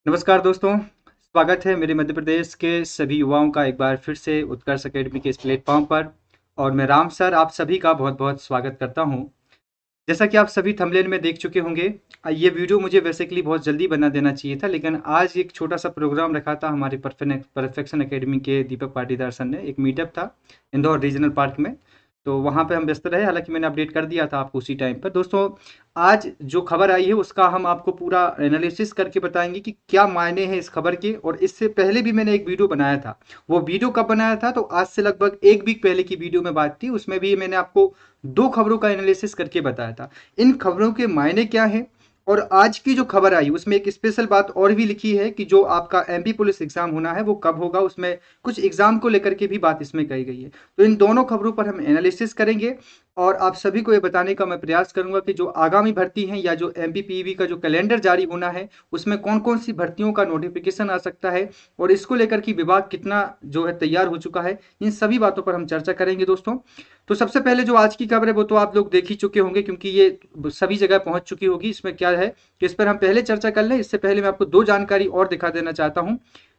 नमस्कार दोस्तों, स्वागत है मेरे मध्य प्रदेश के सभी युवाओं का एक बार फिर से उत्कर्ष अकेडमी के इस प्लेटफॉर्म पर। और मैं राम सर आप सभी का बहुत बहुत स्वागत करता हूं। जैसा कि आप सभी थंबनेल में देख चुके होंगे, ये वीडियो मुझे बेसिकली बहुत जल्दी बना देना चाहिए था, लेकिन आज एक छोटा सा प्रोग्राम रखा था हमारे परफेक्शन अकेडमी के दीपक पाटीदार सर ने। एक मीटअप था इंदौर रीजनल पार्क में, तो वहाँ पे हम व्यस्त रहे। हालांकि मैंने अपडेट कर दिया था आपको उसी टाइम पर। दोस्तों, आज जो खबर आई है उसका हम आपको पूरा एनालिसिस करके बताएंगे कि क्या मायने हैं इस खबर के। और इससे पहले भी मैंने एक वीडियो बनाया था। वो वीडियो कब बनाया था? तो आज से लगभग एक वीक पहले की वीडियो में बात थी। उसमें भी मैंने आपको दो खबरों का एनालिसिस करके बताया था। इन खबरों के मायने क्या हैं? और आज की जो खबर आई उसमें एक स्पेशल बात और भी लिखी है कि जो आपका एमपी पुलिस एग्जाम होना है वो कब होगा। उसमें कुछ एग्जाम को लेकर के भी बात इसमें कही गई है। तो इन दोनों खबरों पर हम एनालिसिस करेंगे और आप सभी को ये बताने का मैं प्रयास करूंगा कि जो आगामी भर्ती है या जो एमपीपीवी का जो कैलेंडर जारी होना है उसमें कौन कौन सी भर्तियों का नोटिफिकेशन आ सकता है और इसको लेकर कि विभाग कितना जो है तैयार हो चुका है। इन सभी बातों पर हम चर्चा करेंगे दोस्तों। तो सबसे पहले जो आज की खबर है वो तो आप लोग देख ही चुके होंगे, क्योंकि ये सभी जगह पहुंच चुकी होगी। इसमें क्या है कि इस पर हम पहले चर्चा कर लें। इससे पहले मैं आपको दो जानकारी और दिखा देना चाहता हूं।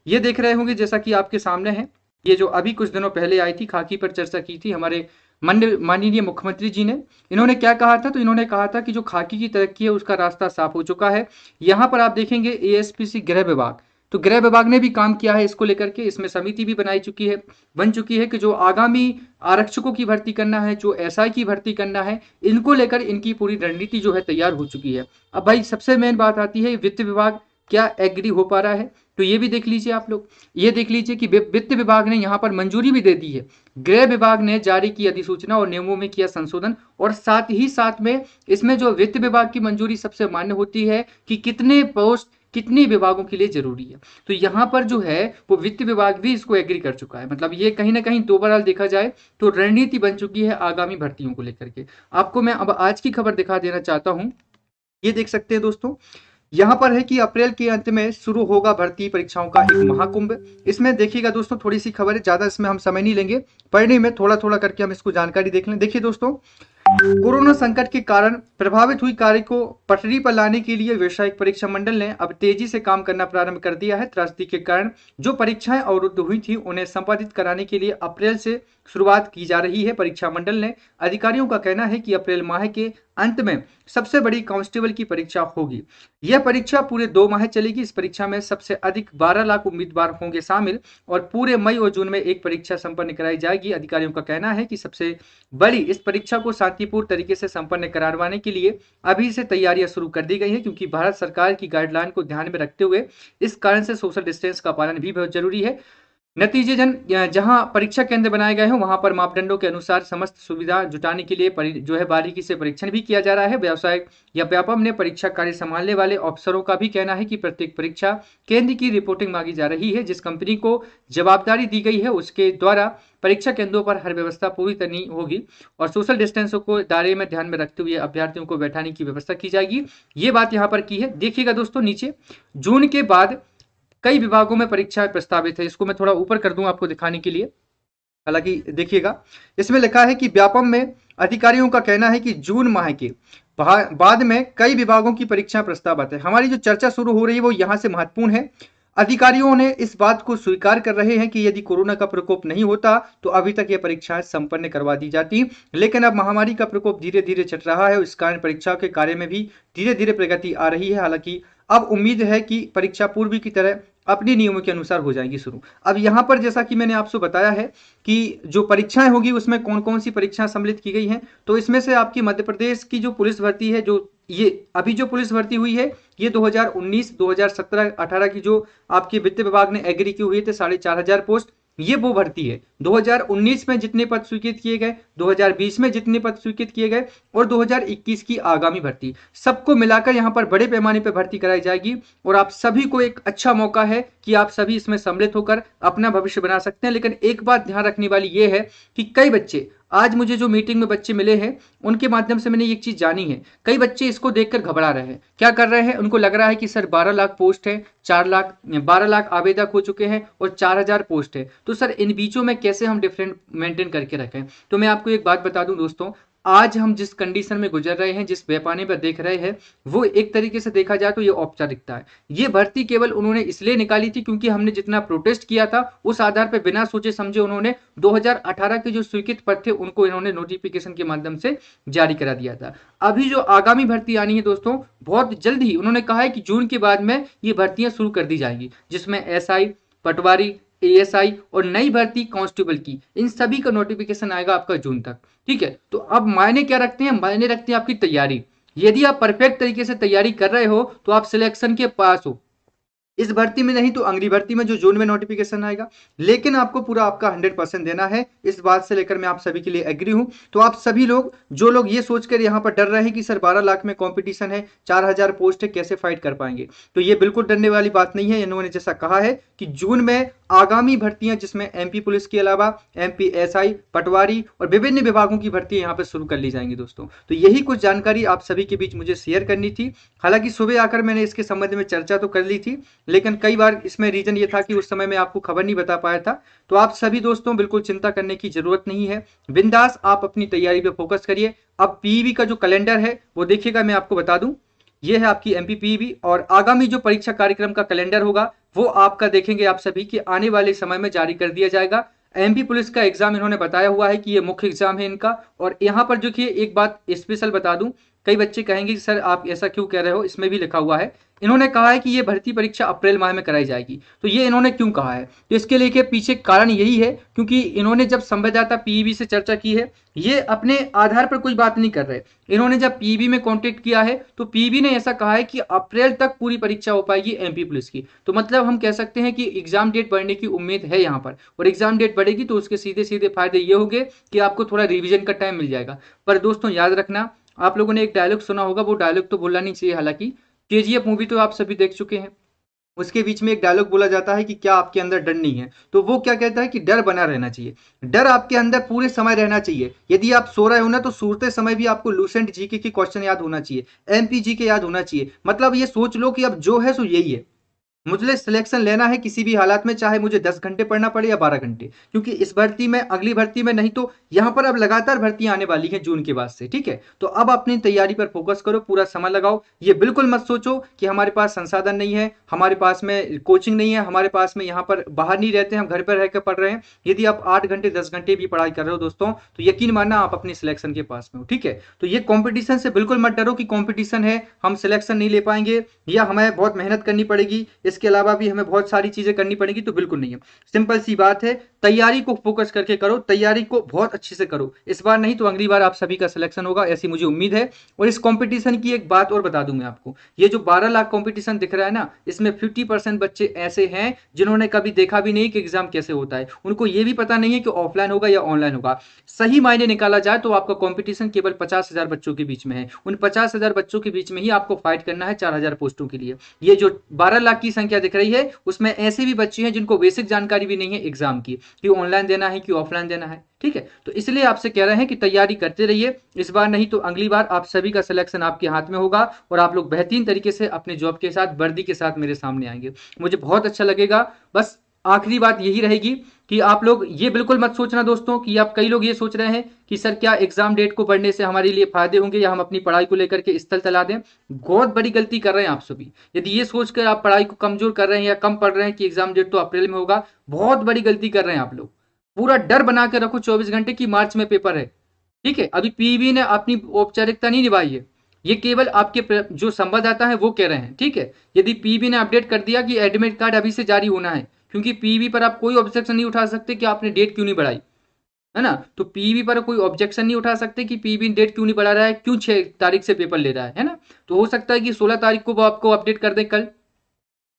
ये देख रहे होंगे जैसा कि आपके सामने है, ये जो अभी कुछ दिनों पहले आई थी, खाकी पर चर्चा की थी हमारे माननीय मुख्यमंत्री जी ने। इन्होंने क्या कहा था? तो इन्होंने कहा था कि जो खाकी की तरक्की है उसका रास्ता साफ हो चुका है। यहाँ पर आप देखेंगे एएसपीसी गृह विभाग, तो गृह विभाग ने भी काम किया है इसको लेकर के। इसमें समिति भी बन चुकी है कि जो आगामी आरक्षकों की भर्ती करना है, जो एसआई की भर्ती करना है, इनको लेकर इनकी पूरी रणनीति जो है तैयार हो चुकी है। अब भाई सबसे मेन बात आती है, वित्त विभाग क्या एग्री हो पा रहा है? तो ये भी देख लीजिए आप लोग। ये देख लीजिए कि वित्त विभाग ने यहाँ पर मंजूरी भी दे दी है। गृह विभाग ने जारी की अधिसूचना और नियमों में किया संशोधन। और साथ ही साथ में इसमें जो वित्त विभाग की मंजूरी सबसे मान्य होती है कि कितने पोस्ट कितने विभागों के लिए जरूरी है। तो यहाँ पर जो है वो वित्त विभाग भी इसको एग्री कर चुका है। मतलब ये कहीं ना कहीं ओवरऑल देखा जाए तो रणनीति बन चुकी है आगामी भर्तियों को लेकर के। आपको मैं अब आज की खबर दिखा देना चाहता हूँ। ये देख सकते हैं दोस्तों, यहाँ पर है कि अप्रैल के अंत में शुरू होगा भर्ती परीक्षाओं का एक महाकुंभ। इसमें देखिएगा दोस्तों, थोड़ी सी खबर है, ज्यादा इसमें हम समय नहीं लेंगे पढ़ने में, थोड़ा थोड़ा करके हम इसको जानकारी देख लें। देखिए दोस्तों, कोरोना संकट के कारण प्रभावित हुई कार्य को पटरी पर लाने के लिए व्यावसायिक परीक्षा मंडल ने अब तेजी से काम करना प्रारंभ कर दिया है। त्रासदी के कारण जो परीक्षाएं अवरुद्ध हुई थी उन्हें संपादित कराने के लिए अप्रैल से शुरुआत की जा रही है। परीक्षा मंडल ने अधिकारियों का कहना है कि अप्रैल माह के अंत में सबसे बड़ी कांस्टेबल की परीक्षा होगी। यह परीक्षा पूरे 2 माह चलेगी। इस परीक्षा में सबसे अधिक 12 लाख उम्मीदवार होंगे शामिल और पूरे मई और जून में एक परीक्षा संपन्न कराई जाएगी। अधिकारियों का कहना है कि सबसे बड़ी इस परीक्षा को शांतिपूर्ण तरीके से संपन्न करवाने के लिए अभी से तैयारियां शुरू कर दी गई है, क्योंकि भारत सरकार की गाइडलाइन को ध्यान में रखते हुए इस कारण से सोशल डिस्टेंस का पालन भी बहुत जरूरी है। नतीजे जहां परीक्षा केंद्र बनाए गए हैं वहां पर मापदंडों के अनुसार समस्त सुविधा जुटाने के लिए जो है बारीकी से परीक्षण भी किया जा रहा है। व्यवसायिक या व्यापम ने परीक्षा कार्य संभालने वाले अफसरों का भी कहना है कि प्रत्येक परीक्षा केंद्र की रिपोर्टिंग मांगी जा रही है। जिस कंपनी को जवाबदारी दी गई है उसके द्वारा परीक्षा केंद्रों पर हर व्यवस्था पूरी तरह होगी और सोशल डिस्टेंस को दायरे में ध्यान में रखते हुए अभ्यर्थियों को बैठाने की व्यवस्था की जाएगी। ये बात यहाँ पर की है। देखिएगा दोस्तों नीचे, जून के बाद कई विभागों में परीक्षाएं प्रस्तावित है। इसको मैं थोड़ा ऊपर कर दूं आपको दिखाने के लिए। हालांकि देखिएगा, इसमें लिखा है कि व्यापम में अधिकारियों का कहना है कि जून माह के बाद में कई विभागों की परीक्षा प्रस्तावित है। हमारी जो चर्चा शुरू हो रही है वो यहाँ से महत्वपूर्ण है। अधिकारियों ने इस बात को स्वीकार कर रहे हैं कि यदि कोरोना का प्रकोप नहीं होता तो अभी तक ये परीक्षाएं संपन्न करवा दी जाती, लेकिन अब महामारी का प्रकोप धीरे धीरे चट रहा है। इस कारण परीक्षा के कार्य में भी धीरे धीरे प्रगति आ रही है। हालांकि अब उम्मीद है कि परीक्षा पूर्व की तरह अपने नियमों के अनुसार हो जाएगी शुरू। अब यहाँ पर जैसा कि मैंने आपसे बताया है कि जो परीक्षाएं होगी उसमें कौन कौन सी परीक्षाएं सम्मिलित की गई हैं, तो इसमें से आपकी मध्य प्रदेश की जो पुलिस भर्ती है, जो ये अभी जो पुलिस भर्ती हुई है, ये 2019 2017 18 की जो आपके वित्त विभाग ने एग्री की हुई थे 4,500 पोस्ट, ये वो भर्ती है। 2019 में जितने पद स्वीकृत किए गए, 2020 में जितने पद स्वीकृत किए गए और 2021 की आगामी भर्ती, सबको मिलाकर यहाँ पर बड़े पैमाने पर भर्ती कराई जाएगी। और आप सभी को एक अच्छा मौका है कि आप सभी इसमें सम्मिलित होकर अपना भविष्य बना सकते हैं। लेकिन एक बात ध्यान रखने वाली ये है कि कई बच्चे, आज मुझे जो मीटिंग में बच्चे मिले हैं उनके माध्यम से मैंने एक चीज जानी है, कई बच्चे इसको देखकर घबरा रहे हैं। क्या कर रहे हैं? उनको लग रहा है कि सर 12 लाख पोस्ट है, 12 लाख आवेदक हो चुके हैं और 4,000 पोस्ट है, तो सर इन बीचों में कैसे हम डिफरेंट मेंटेन करके रखें। तो मैं आपको एक बात बता दूं दोस्तों, आज हम जिस कंडीशन में गुजर रहे हैं, जिस पैमाने पर देख रहे हैं, वो एक तरीके से देखा जाए तो ये औपचारिकता है। ये भर्ती केवल उन्होंने इसलिए निकाली थी क्योंकि हमने जितना प्रोटेस्ट किया था, उस आधार पर बिना सोचे समझे उन्होंने 2018 के जो स्वीकृत पद थे उनको इन्होंने नोटिफिकेशन के माध्यम से जारी करा दिया था। अभी जो आगामी भर्ती आनी है दोस्तों, बहुत जल्द ही उन्होंने कहा है कि जून के बाद में ये भर्तियां शुरू कर दी जाएंगी, जिसमें एसआई, पटवारी, एएसआई और नई भर्ती कांस्टेबल की, इन सभी का नोटिफिकेशन आएगा आपका जून तक। ठीक है, तो अब मायने क्या रखते हैं? मायने रखते हैं आपकी तैयारी। यदि आप परफेक्ट तरीके से तैयारी कर रहे हो तो आप सिलेक्शन के पास हो। इस भर्ती में नहीं तो अगली भर्ती में जो जून में नोटिफिकेशन आएगा, लेकिन आपको पूरा आपका 100% देना है। इस बात से लेकर मैं आप सभी के लिए एग्री हूं। तो आप सभी लोग, जो लोग ये सोचकर यहाँ पर डर रहे हैं कि सर 12 लाख में कंपटीशन है, 4000 पोस्ट है, कैसे फाइट कर पाएंगे, तो ये बिल्कुल डरने वाली बात नहीं है। इन्होंने जैसा कहा है कि जून में आगामी भर्तियां, जिसमें एमपी पुलिस के अलावा एमपी एसआई, पटवारी और विभिन्न विभागों की भर्तियां यहाँ पर शुरू कर ली जाएंगी दोस्तों। तो यही कुछ जानकारी आप सभी के बीच मुझे शेयर करनी थी। हालांकि सुबह आकर मैंने इसके संबंध में चर्चा तो कर ली थी, लेकिन कई बार इसमें रीजन ये था कि उस समय मैं आपको खबर नहीं बता पाया था। तो आप सभी दोस्तों बिल्कुल चिंता करने की जरूरत नहीं है, बिंदास आप अपनी तैयारी पे फोकस करिए। अब पीईबी का जो कैलेंडर है वो देखिएगा, मैं आपको बता दूं, ये है आपकी एमपीपीबी, और आगामी जो परीक्षा कार्यक्रम का कैलेंडर होगा वो आपका देखेंगे आप सभी कि आने वाले समय में जारी कर दिया जाएगा। एमपी पुलिस का एग्जाम इन्होंने बताया हुआ है कि ये मुख्य एग्जाम है इनका। और यहाँ पर देखिए एक बात स्पेशल बता दूं, कई बच्चे कहेंगे कि सर आप ऐसा क्यों कह रहे हो, इसमें भी लिखा हुआ है, इन्होंने कहा है कि ये भर्ती परीक्षा अप्रैल माह में कराई जाएगी। तो ये इन्होंने क्यों कहा है, तो इसके लिए पीछे कारण यही है क्योंकि इन्होंने जब संवाददाता पीईबी से चर्चा की है, ये अपने आधार पर कोई बात नहीं कर रहे। इन्होंने जब पीईबी में कांटेक्ट किया है तो पीईबी ने ऐसा कहा है कि अप्रैल तक पूरी परीक्षा हो पाएगी एमपी पुलिस की। तो मतलब हम कह सकते हैं कि एग्जाम डेट बढ़ने की उम्मीद है यहाँ पर, और एग्जाम डेट बढ़ेगी तो उसके सीधे सीधे फायदे ये होंगे कि आपको थोड़ा रिविजन का टाइम मिल जाएगा। पर दोस्तों याद रखना, आप लोगों ने एक डायलॉग सुना होगा, वो डायलॉग तो भूलना नहीं चाहिए। हालांकि केजीएफ मूवी तो आप सभी देख चुके हैं, उसके बीच में एक डायलॉग बोला जाता है कि क्या आपके अंदर डर नहीं है, तो वो क्या कहता है कि डर बना रहना चाहिए। डर आपके अंदर पूरे समय रहना चाहिए। यदि आप सो रहे हो ना, तो सोते समय भी आपको लूसेंट जीके की क्वेश्चन याद होना चाहिए, एमपी के याद होना चाहिए। मतलब ये सोच लो कि अब जो है सो यही है, मुझे सिलेक्शन लेना है किसी भी हालात में, चाहे मुझे 10 घंटे पढ़ना पड़े या 12 घंटे, क्योंकि इस भर्ती में, अगली भर्ती में नहीं तो यहाँ पर अब लगातार भर्तियां आने वाली हैं जून के बाद से। ठीक है, तो अब अपनी तैयारी पर फोकस करो, पूरा समय लगाओ। ये बिल्कुल मत सोचो कि हमारे पास संसाधन नहीं है, हमारे पास में कोचिंग नहीं है, हमारे पास में यहाँ पर बाहर नहीं रहते, हम घर पर रहकर पढ़ रहे हैं। यदि आप 8 घंटे 10 घंटे भी पढ़ाई कर रहे हो दोस्तों, तो यकीन मानना आप अपनी सिलेक्शन के पास में हो। ठीक है, तो ये कॉम्पिटिशन से बिल्कुल मत डरो कि कॉम्पिटिशन है, हम सिलेक्शन नहीं ले पाएंगे या हमें बहुत मेहनत करनी पड़ेगी, इसके अलावा भी हमें बहुत सारी चीजें करनी पड़ेगी। तो बिल्कुल नहीं है, सिंपल सी बात है, तैयारी को फोकस करके करो, तैयारी को बहुत अच्छे से करो। इस बार नहीं तो अगली बार आप सभी का सिलेक्शन होगा, ऐसी मुझे उम्मीद है। और इस कंपटीशन की एक बात और बता दूं मैं आपको, ये जो 12 लाख कंपटीशन दिख रहा है ना, इसमें 50% बच्चे ऐसे हैं जिन्होंने कभी देखा भी नहीं कि एग्जाम कैसे होता है, उनको ये भी पता नहीं है कि ऑफलाइन होगा या ऑनलाइन होगा। सही मायने निकाला जाए तो आपका कंपटीशन केवल 50,000 बच्चों के बीच में है। उन 50,000 बच्चों के बीच में ही आपको फाइट करना है 4000 पोस्टों के लिए। ये जो 12 लाख की संख्या दिख रही है, उसमें ऐसे भी बच्चे हैं जिनको बेसिक जानकारी भी नहीं है एग्जाम की, कि ऑनलाइन देना है कि ऑफलाइन देना है। ठीक है, तो इसलिए आपसे कह रहे हैं कि तैयारी करते रहिए, इस बार नहीं तो अगली बार आप सभी का सिलेक्शन आपके हाथ में होगा और आप लोग बेहतरीन तरीके से अपने जॉब के साथ, वर्दी के साथ मेरे सामने आएंगे, मुझे बहुत अच्छा लगेगा। बस आखिरी बात यही रहेगी कि आप लोग ये बिल्कुल मत सोचना दोस्तों कि आप, कई लोग ये सोच रहे हैं कि सर क्या एग्जाम डेट को बढ़ने से हमारे लिए फायदे होंगे या हम अपनी पढ़ाई को लेकर के स्थल चला दें। बहुत बड़ी गलती कर रहे हैं आप सभी, यदि ये सोचकर आप पढ़ाई को कमजोर कर रहे हैं या कम पढ़ रहे हैं कि एग्जाम डेट तो अप्रैल में होगा, बहुत बड़ी गलती कर रहे हैं आप लोग। पूरा डर बना के रखो 24 घंटे की मार्च में पेपर है। ठीक है, अभी पीवी ने अपनी औपचारिकता नहीं निभाई है, ये केवल आपके जो संवाददाता है वो कह रहे हैं। ठीक है, यदि पीवी ने अपडेट कर दिया कि एडमिट कार्ड अभी से जारी होना है, क्योंकि पीवी पर आप कोई ऑब्जेक्शन नहीं उठा सकते कि आपने डेट क्यों नहीं बढ़ाई, है ना। तो पीवी पर कोई ऑब्जेक्शन नहीं उठा सकते कि पीवी डेट क्यों नहीं बढ़ा रहा है, क्यों 6 तारीख से पेपर ले रहा है ना। तो हो सकता है कि 16 तारीख को वो आपको अपडेट कर दें कल,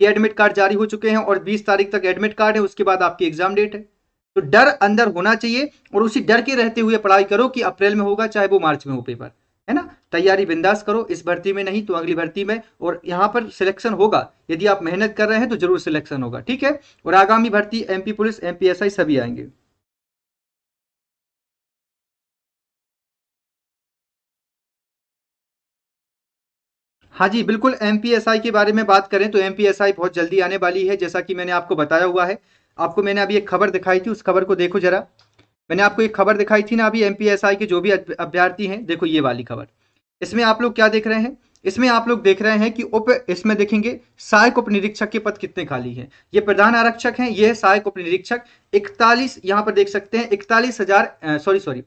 ये एडमिट कार्ड जारी हो चुके हैं और 20 तारीख तक एडमिट कार्ड है, उसके बाद आपकी एग्जाम डेट है। तो डर अंदर होना चाहिए और उसी डर के रहते हुए पढ़ाई करो कि अप्रैल में होगा चाहे वो मार्च में हो पेपर, है ना। तैयारी बिंदास करो, इस भर्ती में नहीं तो अगली भर्ती में, और यहाँ पर सिलेक्शन होगा। यदि आप मेहनत कर रहे हैं तो जरूर सिलेक्शन होगा। ठीक है, और आगामी भर्ती एमपी पुलिस, एमपीएसआई सभी आएंगे। हाँ जी बिल्कुल, एमपीएसआई के बारे में बात करें तो एमपीएसआई बहुत जल्दी आने वाली है, जैसा कि मैंने आपको बताया हुआ है। आपको मैंने अभी एक खबर दिखाई थी, उस खबर को देखो जरा। मैंने आपको एक खबर दिखाई थी ना अभी, एमपीएसआई के जो भी अभ्यर्थी हैं, देखो ये वाली खबर। इसमें आप लोग क्या देख रहे हैं? इसमें आप लोग देख रहे हैं कि इसमें देखेंगे सहायक उप निरीक्षक के पद कितने खाली हैं। ये प्रधान आरक्षक हैं, ये है सहायक उप निरीक्षक। 41 यहाँ पर देख सकते हैं, 41,000 सॉरी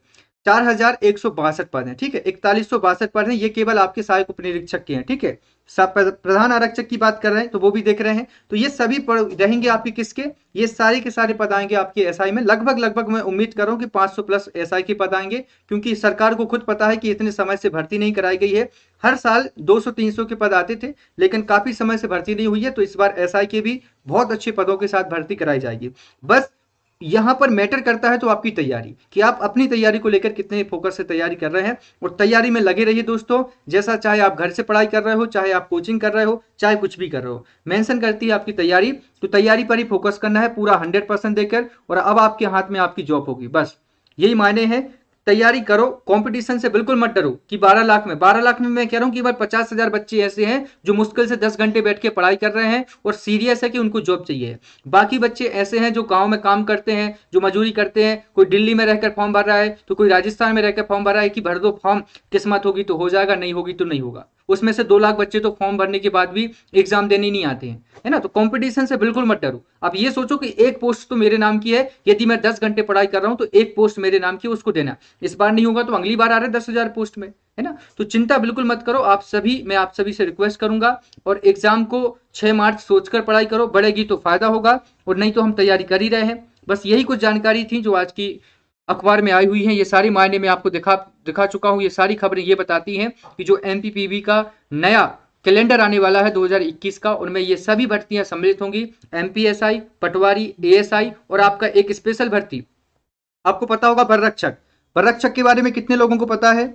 4,162 पद हैं, ठीक है। 4162 पद हैं, ये केवल आपके सहायक उप निरीक्षक के हैं, ठीक है। सब प्रधान आरक्षक की बात कर रहे हैं तो वो भी देख रहे हैं। तो ये सभी रहेंगे आपके किसके, ये सारे के सारे पद आएंगे आपके एसआई में। लगभग लगभग मैं उम्मीद कर रहा हूं कि 500 प्लस एसआई के पद आएंगे, क्योंकि सरकार को खुद पता है कि इतने समय से भर्ती नहीं कराई गई है। हर साल 200-300 के पद आते थे, लेकिन काफी समय से भर्ती नहीं हुई है। तो इस बार एसआई के भी बहुत अच्छे पदों के साथ भर्ती कराई जाएगी। बस यहाँ पर मैटर करता है तो आपकी तैयारी, कि आप अपनी तैयारी को लेकर कितने फोकस से तैयारी कर रहे हैं, और तैयारी में लगे रहिए दोस्तों। जैसा चाहे आप घर से पढ़ाई कर रहे हो, चाहे आप कोचिंग कर रहे हो, चाहे कुछ भी कर रहे हो, मेंशन करती है आपकी तैयारी। तो तैयारी पर ही फोकस करना है पूरा 100% देकर, और अब आपके हाथ में आपकी जॉब होगी, बस यही मायने हैं। तैयारी करो, कंपटीशन से बिल्कुल मत डरो कि 12 लाख में मैं कह रहा हूं कि भाई 50,000 बच्चे ऐसे हैं जो मुश्किल से 10 घंटे बैठ के पढ़ाई कर रहे हैं और सीरियस है कि उनको जॉब चाहिए। बाकी बच्चे ऐसे हैं जो गांव में काम करते हैं, जो मजदूरी करते हैं, कोई दिल्ली में रहकर फॉर्म भर रहा है, तो कोई राजस्थान में रहकर फॉर्म भर रहा है कि भर दो फॉर्म, किस्मत होगी तो हो जाएगा, नहीं होगी तो नहीं होगा। उसमें से 2 लाख बच्चे तो फॉर्म भरने के बाद भी एग्जाम देने नहीं आते हैं, है ना। तो कंपटीशन से बिल्कुल मत डरो। आप ये सोचो कि एक पोस्ट तो मेरे नाम की है, यदि मैं 10 घंटे पढ़ाई कर रहा हूं तो एक पोस्ट मेरे नाम की है, उसको देना। इस बार नहीं होगा तो अगली बार आ रहे 10,000 पोस्ट में, है ना। तो चिंता बिल्कुल मत करो। मैं आप सभी से रिक्वेस्ट करूंगा, और एग्जाम को 6 मार्च सोचकर पढ़ाई करो, बढ़ेगी तो फायदा होगा, और नहीं तो हम तैयारी कर ही रहे हैं। बस यही कुछ जानकारी थी जो आज की अखबार में आई हुई है। ये सारी मायने में आपको दिखा चुका हूं। ये सारी खबरें ये बताती हैं कि जो एमपीपीबी का नया कैलेंडर आने वाला है 2021 का, उनमें ये सभी भर्तियां सम्मिलित होंगी। एमपीएसआई, पटवारी, एएसआई, और आपका एक स्पेशल भर्ती आपको पता होगा, वन रक्षक। वन रक्षक के बारे में कितने लोगों को पता है?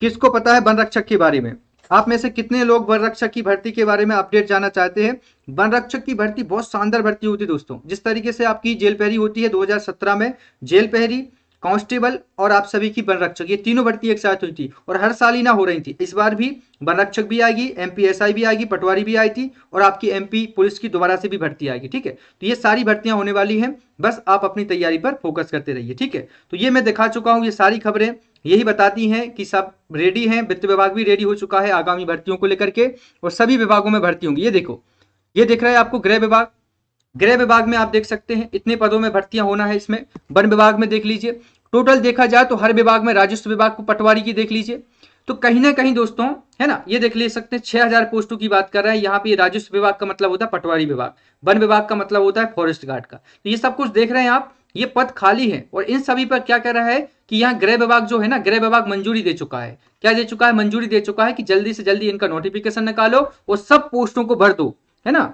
किसको पता है वन रक्षक के बारे में? आप में से कितने लोग वन रक्षक की भर्ती के बारे में अपडेट जानना चाहते हैं? वन रक्षक की भर्ती बहुत शानदार भर्ती होती है दोस्तों। जिस तरीके से आपकी जेल पहरी होती है 2017 में, जेल पहरी, कांस्टेबल और आप सभी की वन रक्षक, ये तीनों भर्ती एक साथ हुई थी, और हर साल ही ना हो रही थी। इस बार भी वन रक्षक भी आएगी, एमपीएसआई भी आएगी, पटवारी भी आई थी, और आपकी एमपी पुलिस की दोबारा से भी भर्ती आएगी, ठीक है। तो ये सारी भर्तियां होने वाली हैं। बस आप अपनी तैयारी पर फोकस करते रहिए, ठीक है। तो ये मैं दिखा चुका हूं। ये सारी खबरें यही बताती हैं कि सब रेडी हैं। वित्त विभाग भी रेडी हो चुका है आगामी भर्तियों को लेकर के, और सभी विभागों में भर्ती होंगी। ये देखो, ये दिख रहा है आपको गृह विभाग। गृह विभाग में आप देख सकते हैं इतने पदों में भर्तियां होना है इसमें। वन विभाग में देख लीजिए, टोटल देखा जाए तो हर विभाग में, राजस्व विभाग को पटवारी की देख लीजिए। तो कहीं ना कहीं दोस्तों, है ना, ये देख ले सकते हैं 6,000 पोस्टों की बात कर रहे हैं यहाँ पे। राजस्व विभाग का मतलब होता है पटवारी विभाग, वन विभाग का मतलब होता है फॉरेस्ट गार्ड का। तो ये सब कुछ देख रहे हैं आप, ये पद खाली है, और इन सभी पर क्या कर रहा है कि यहाँ गृह विभाग जो है ना, गृह विभाग मंजूरी दे चुका है। क्या दे चुका है? मंजूरी दे चुका है कि जल्दी से जल्दी इनका नोटिफिकेशन निकालो और सब पोस्टों को भर दो, है ना।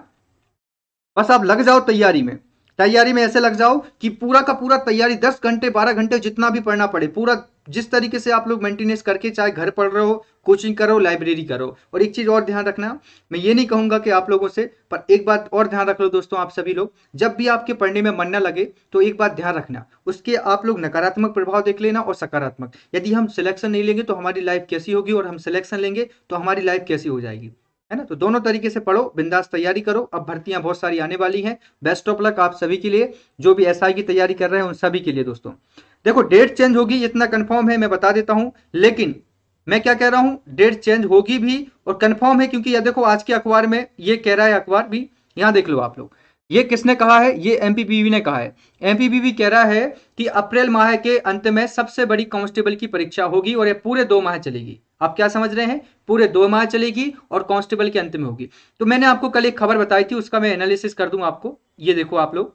बस आप लग जाओ तैयारी में। तैयारी में ऐसे लग जाओ कि पूरा का पूरा तैयारी 10 घंटे 12 घंटे जितना भी पढ़ना पड़े, पूरा जिस तरीके से आप लोग मेंटेनेंस करके, चाहे घर पढ़ रहे हो, कोचिंग करो, लाइब्रेरी करो। और एक चीज और ध्यान रखना, मैं ये नहीं कहूंगा कि आप लोगों से, पर एक बात और ध्यान रख लो दोस्तों, आप सभी लोग, जब भी आपके पढ़ने में मन न लगे तो एक बात ध्यान रखना, उसके आप लोग नकारात्मक प्रभाव देख लेना और सकारात्मक। यदि हम सिलेक्शन नहीं लेंगे तो हमारी लाइफ कैसी होगी, और हम सिलेक्शन लेंगे तो हमारी लाइफ कैसी हो जाएगी, है ना। तो दोनों तरीके से पढ़ो, बिंदास तैयारी करो। अब भर्तियां बहुत सारी आने वाली हैं। बेस्ट ऑफ लक आप सभी के लिए, जो भी एसआई की तैयारी कर रहे हैं उन सभी के लिए दोस्तों। देखो, डेट चेंज होगी इतना कंफर्म है, मैं बता देता हूं। लेकिन मैं क्या कह रहा हूं, डेट चेंज होगी भी और कंफर्म है, क्योंकि ये देखो आज के अखबार में ये कह रहा है, अखबार भी यहां देख लो आप लोग। ये किसने कहा है? ये एमपीपीबी ने कहा है। एमपीपीबी कह रहा है कि अप्रैल माह के अंत में सबसे बड़ी कांस्टेबल की परीक्षा होगी, और ये पूरे 2 माह चलेगी। आप क्या समझ रहे हैं? पूरे 2 माह चलेगी और कांस्टेबल के अंत में होगी। तो मैंने आपको कल एक खबर बताई थी, उसका मैं एनालिसिस कर दूं आपको। ये देखो आप लोग,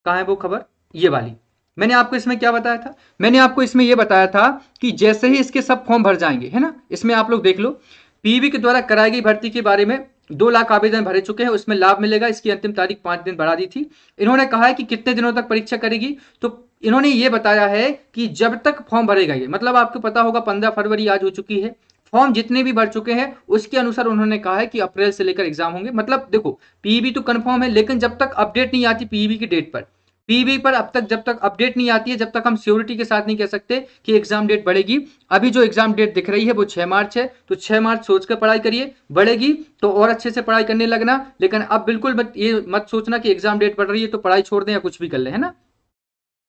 कहां है वो खबर? ये वाली। मैंने आपको इसमें क्या बताया था? मैंने आपको इसमें यह बताया था कि जैसे ही इसके सब फॉर्म भर जाएंगे, है ना, इसमें आप लोग देख लो, पीवी के द्वारा कराई गई भर्ती के बारे में 2 लाख आवेदन भरे चुके हैं, उसमें लाभ मिलेगा। इसकी अंतिम तारीख 5 दिन बढ़ा दी थी। इन्होंने कहा है कि कितने दिनों तक परीक्षा करेगी, तो इन्होंने ये बताया है कि जब तक फॉर्म भरेगा, ये मतलब आपको पता होगा 15 फरवरी आज हो चुकी है, फॉर्म जितने भी भर चुके हैं उसके अनुसार उन्होंने कहा है कि अप्रैल से लेकर एग्जाम होंगे। मतलब देखो, पीईबी तो कंफर्म है, लेकिन जब तक अपडेट नहीं आती पीईबी की डेट पर, पीवी पर अब तक जब तक अपडेट नहीं आती है, जब तक हम श्योरिटी के साथ नहीं कह सकते कि एग्जाम डेट बढ़ेगी। अभी जो एग्जाम डेट दिख रही है वो 6 मार्च है, तो 6 मार्च सोचकर पढ़ाई करिए। बढ़ेगी तो और अच्छे से पढ़ाई करने लगना, लेकिन अब बिल्कुल ये मत सोचना कि एग्जाम डेट बढ़ रही है तो पढ़ाई छोड़ दें या कुछ भी कर ले, है ना।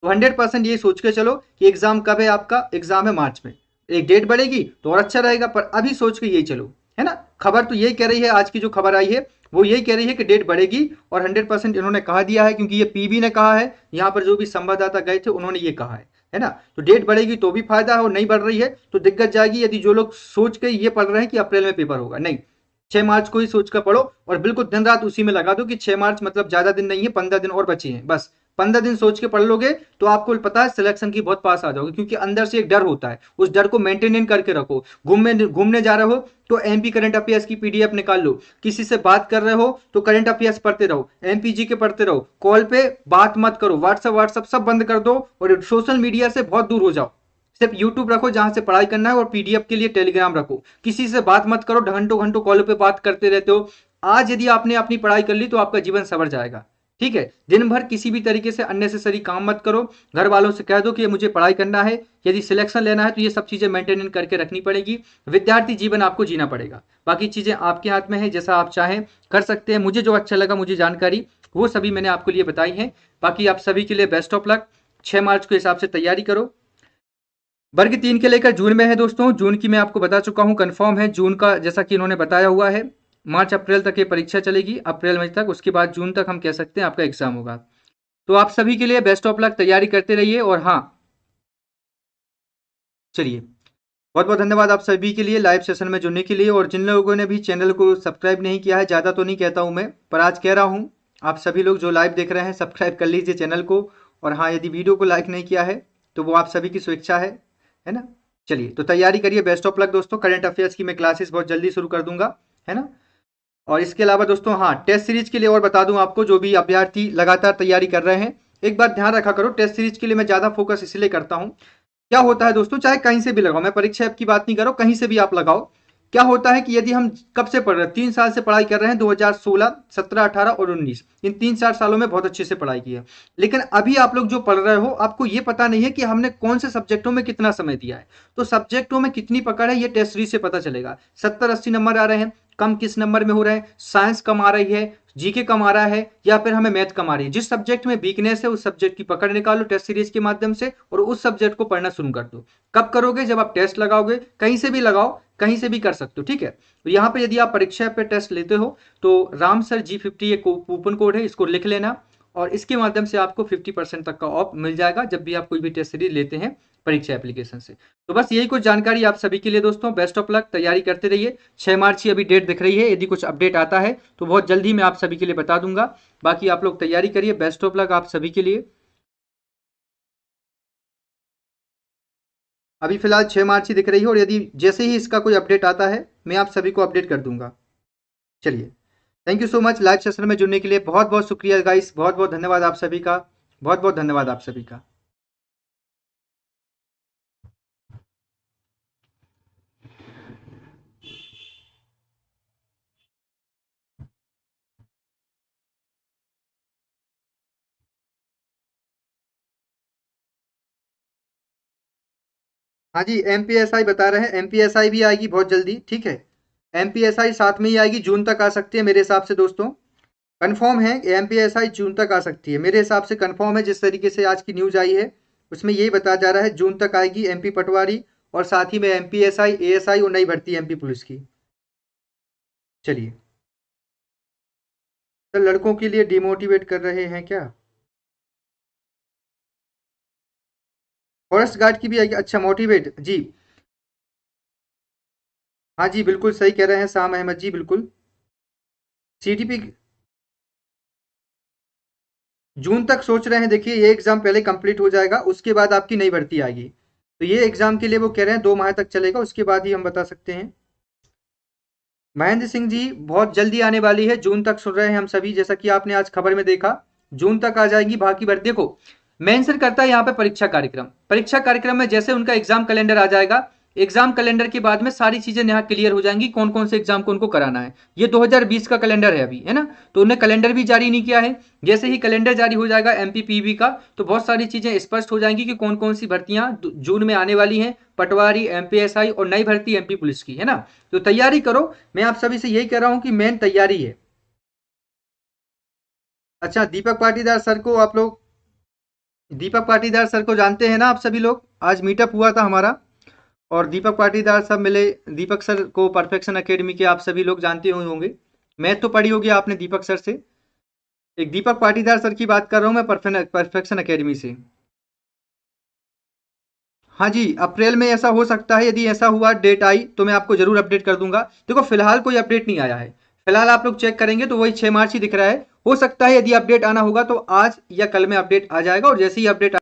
तो 100% ये सोच के चलो कि एग्जाम कब है, आपका एग्जाम है मार्च में। एक डेट बढ़ेगी तो और अच्छा रहेगा, पर अभी सोच के यही चलो, है ना। खबर तो यही कह रही है, आज की जो खबर आई है वो यही कह रही है कि डेट बढ़ेगी, और 100% इन्होंने कहा दिया है, क्योंकि ये पीबी ने कहा है, यहाँ पर जो भी संवाददाता गए थे उन्होंने ये कहा है ना। तो डेट बढ़ेगी तो भी फायदा है, और नहीं बढ़ रही है तो दिक्कत जाएगी, यदि जो लोग सोच के ये पढ़ रहे हैं कि अप्रैल में पेपर होगा। नहीं, 6 मार्च को ही सोच कर पढ़ो, और बिल्कुल दिन रात उसी में लगा दो कि 6 मार्च मतलब ज्यादा दिन नहीं है, 15 दिन और बचे हैं बस। 15 दिन सोच के पढ़ लोगे तो आपको पता है सिलेक्शन की बहुत पास आ जाओगे, क्योंकि अंदर से एक डर होता है, उस डर को मेंटेन करके रखो। घूमने घूमने जा रहे हो तो एमपी करंट अफेयर्स की पीडीएफ निकाल लो, किसी से बात कर रहे हो तो करंट अफेयर्स पढ़ते रहो, एमपीजी के पढ़ते रहो, कॉल पे बात मत करो, व्हाट्सएप व्हाट्सएप सब बंद कर दो, और सोशल मीडिया से बहुत दूर हो जाओ। सिर्फ यूट्यूब रखो जहां से पढ़ाई करना है, और पीडीएफ के लिए टेलीग्राम रखो। किसी से बात मत करो, घंटों घंटों कॉल पे बात करते रहते हो। आज यदि आपने अपनी पढ़ाई कर ली तो आपका जीवन संवर जाएगा। ठीक है, दिन भर किसी भी तरीके से अननेसेसरी काम मत करो। घर वालों से कह दो कि मुझे पढ़ाई करना है, यदि सिलेक्शन लेना है तो ये सब चीजें मेंटेन करके रखनी पड़ेगी। विद्यार्थी जीवन आपको जीना पड़ेगा, बाकी चीजें आपके हाथ में है, जैसा आप चाहें कर सकते हैं। मुझे जो अच्छा लगा, मुझे जानकारी वो सभी मैंने आपके लिए बताई है। बाकी आप सभी के लिए बेस्ट ऑफ लक। 6 मार्च के हिसाब से तैयारी करो। वर्ग 3 के लेकर जून में है दोस्तों, जून की मैं आपको बता चुका हूं, कंफर्म है जून का, जैसा कि इन्होंने बताया हुआ है। मार्च अप्रैल तक ये परीक्षा चलेगी, अप्रैल मई तक, उसके बाद जून तक हम कह सकते हैं आपका एग्जाम होगा। तो आप सभी के लिए बेस्ट ऑफ लक, तैयारी करते रहिए। और हाँ, चलिए, बहुत बहुत धन्यवाद आप सभी के लिए लाइव सेशन में जुड़ने के लिए। और जिन लोगों ने भी चैनल को सब्सक्राइब नहीं किया है, ज़्यादा तो नहीं कहता हूं मैं, पर आज कह रहा हूं, आप सभी लोग जो लाइव देख रहे हैं सब्सक्राइब कर लीजिए चैनल को। और हाँ, यदि वीडियो को लाइक नहीं किया है तो वो आप सभी की स्वेच्छा है ना। चलिए, तो तैयारी करिए, बेस्ट ऑफ लक दोस्तों। करंट अफेयर्स की मैं क्लासेस बहुत जल्दी शुरू कर दूंगा, है ना। और इसके अलावा दोस्तों, हाँ, टेस्ट सीरीज के लिए और बता दूं आपको, जो भी अभ्यर्थी लगातार तैयारी कर रहे हैं, एक बात ध्यान रखा करो, टेस्ट सीरीज के लिए मैं ज्यादा फोकस इसलिए करता हूं। क्या होता है दोस्तों, चाहे कहीं से भी लगाओ, मैं परीक्षा ऐप की बात नहीं कर रहा हूं, कहीं से भी आप लगाओ। क्या होता है कि यदि हम कब से पढ़ रहे हैं, 3 साल से पढ़ाई कर रहे हैं, 2016, 17, 18 और 19, इन 3-4 सालों में बहुत अच्छे से पढ़ाई की है। लेकिन अभी आप लोग जो पढ़ रहे हो, आपको ये पता नहीं है कि हमने कौन से सब्जेक्टों में कितना समय दिया है। तो सब्जेक्टों में कितनी पकड़ है, ये टेस्ट सीरीज से पता चलेगा। 70-80 नंबर आ रहे हैं, कम किस नंबर में हो रहे हैं, साइंस कम आ रही है, जीके कम आ रहा है, या फिर हमें मैथ कम आ रही है। जिस सब्जेक्ट में वीकनेस है उस सब्जेक्ट की पकड़ निकालो टेस्ट सीरीज के माध्यम से, और उस सब्जेक्ट को पढ़ना शुरू कर दो। कब करोगे, जब आप टेस्ट लगाओगे, कहीं से भी लगाओ, कहीं से भी कर सकते हो, ठीक है। तो यहाँ पे यदि आप परीक्षा पे टेस्ट लेते हो तो राम सर G50 एक कूपन कोड है, इसको लिख लेना, और इसके माध्यम से आपको 50% तक का ऑफ मिल जाएगा जब भी आप कोई भी टेस्ट सीरीज लेते हैं परीक्षा एप्लीकेशन से। तो बस यही कुछ जानकारी आप सभी के लिए दोस्तों, बेस्ट ऑफ लक, तैयारी करते रहिए। 6 मार्च की अभी डेट दिख रही है, यदि कुछ अपडेट आता है तो बहुत जल्दी मैं आप सभी के लिए बता दूंगा। बाकी आप लोग तैयारी करिए, बेस्ट ऑफ लक आप सभी के लिए। अभी फिलहाल 6 मार्च ही दिख रही है, और यदि जैसे ही इसका कोई अपडेट आता है मैं आप सभी को अपडेट कर दूंगा। चलिए, thank you so much live session में जुड़ने के लिए, बहुत बहुत शुक्रिया गाइस, बहुत बहुत धन्यवाद आप सभी का, बहुत बहुत धन्यवाद आप सभी का। हाँ जी, एमपीएसआई बता रहे हैं, एमपीएसआई भी आएगी बहुत जल्दी, ठीक है। एमपीएसआई साथ में ही आएगी, जून तक आ सकती है मेरे हिसाब से दोस्तों। कंफर्म है, एमपीएसआई जून तक आ सकती है मेरे हिसाब से, कंफर्म है। जिस तरीके से आज की न्यूज आई है उसमें यही बताया जा रहा है, जून तक आएगी एमपी पटवारी, और साथ ही में एमपीएसआई, एएसआई और नई भर्ती एमपी पुलिस की। चलिए, तो लड़कों के लिए डिमोटिवेट कर रहे हैं क्या। फॉरेस्ट गार्ड की भी आएगी, अच्छा, मोटिवेट जी। हाँ जी, बिल्कुल सही कह रहे हैं शाम अहमद जी, बिल्कुल। सीटीपी जून तक सोच रहे हैं, देखिए ये एग्जाम पहले कंप्लीट हो जाएगा, उसके बाद आपकी नई भर्ती आएगी। तो ये एग्जाम के लिए वो कह रहे हैं 2 माह तक चलेगा, उसके बाद ही हम बता सकते हैं। महेंद्र सिंह जी, बहुत जल्दी आने वाली है, जून तक सुन रहे हैं हम सभी, जैसा कि आपने आज खबर में देखा, जून तक आ जाएगी। बाकी बार देखो, मेंशन करता है यहाँ पे परीक्षा कार्यक्रम, परीक्षा कार्यक्रम में जैसे उनका एग्जाम कैलेंडर आ जाएगा, एग्जाम कैलेंडर के बाद में सारी चीजें यहाँ क्लियर हो जाएंगी, कौन कौन से एग्जाम को उनको कराना है। ये 2020 का कैलेंडर है अभी, है ना। तो उन्हें कैलेंडर भी जारी नहीं किया है, जैसे ही कैलेंडर जारी हो जाएगा एमपीपीबी का, तो बहुत सारी चीजें स्पष्ट हो जाएंगी कि कौन कौन सी भर्तियां जून में आने वाली हैं, पटवारी, एमपीएसआई और नई भर्ती एमपी पुलिस की, है ना। तो तैयारी करो, मैं आप सभी से यही कह रहा हूं कि मेन तैयारी है। अच्छा, दीपक पाटीदार सर को आप लोग, दीपक पाटीदार सर को जानते हैं ना आप सभी लोग? आज मीटअप हुआ था हमारा और दीपक पाटीदार सब मिले। दीपक सर को परफेक्शन एकेडमी के आप सभी लोग जानते हुए होंगे। मैथ तो पढ़ी होगी आपने दीपक सर से। एक दीपक पाटीदार सर की बात कर रहा हूँ मैं, परफेक्शन एकेडमी से। हाँ जी, अप्रैल में ऐसा हो सकता है। यदि ऐसा हुआ, डेट आई, तो मैं आपको जरूर अपडेट कर दूंगा। देखो फिलहाल कोई अपडेट नहीं आया है। फिलहाल आप लोग चेक करेंगे तो वही 6 मार्च ही दिख रहा है। हो सकता है यदि अपडेट आना होगा तो आज या कल में अपडेट आ जाएगा, और जैसे ही अपडेट